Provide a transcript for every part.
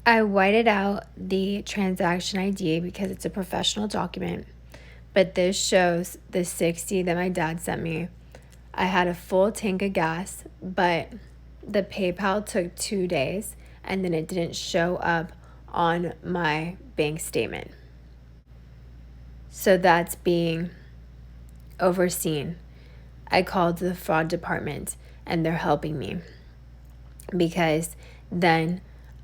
I whited out the transaction ID because it's a professional document, but this shows the 60 that my dad sent me. I had a full tank of gas, but the PayPal took 2 days and then it didn't show up on my bank statement. So that's being overseen. I called the fraud department and they're helping me because then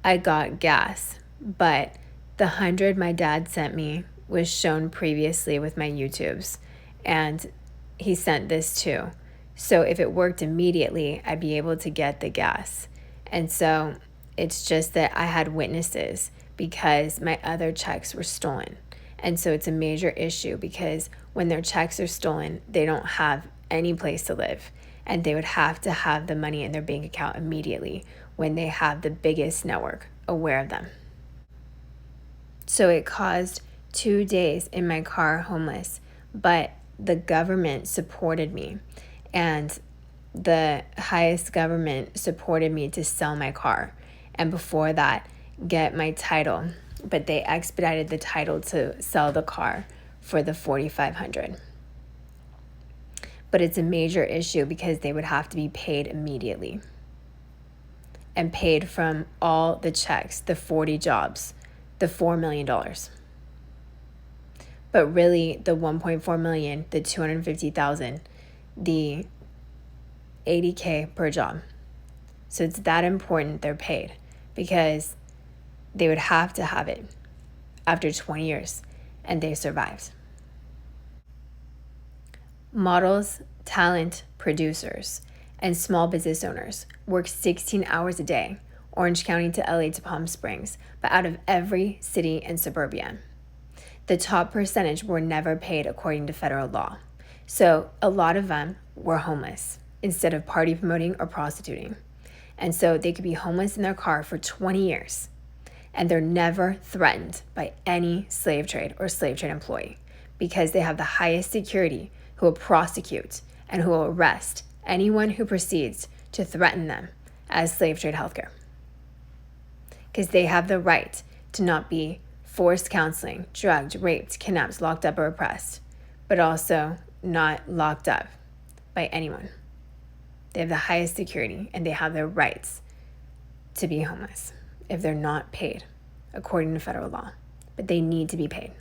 I got gas, but the 100 my dad sent me was shown previously with my YouTubes, and he sent this too. So if it worked immediately, I'd be able to get the gas. And so it's just that I had witnesses because my other checks were stolen. And so it's a major issue because when their checks are stolen, they don't have any place to live. And they would have to have the money in their bank account immediately when they have the biggest network aware of them. So it caused 2 days in my car homeless, but the government supported me, and the highest government supported me to sell my car, and before that, get my title, but they expedited the title to sell the car for the $4,500. But it's a major issue because they would have to be paid immediately and paid from all the checks, the 40 jobs, the $4 million. But really the 1.4 million, the 250,000, the 80K per job. So it's that important they're paid because they would have to have it after 20 years and they survived. Models, talent, producers, and small business owners work 16 hours a day, Orange County to LA to Palm Springs, but out of every city and suburbia. The top percentage were never paid according to federal law. So a lot of them were homeless instead of party promoting or prostituting. And so they could be homeless in their car for 20 years and they're never threatened by any slave trade or slave trade employee because they have the highest security who will prosecute and who will arrest anyone who proceeds to threaten them as slave trade healthcare. Because they have the right to not be forced counseling, drugged, raped, kidnapped, locked up, or oppressed, but also not locked up by anyone. They have the highest security and they have their rights to be homeless if they're not paid according to federal law, but they need to be paid.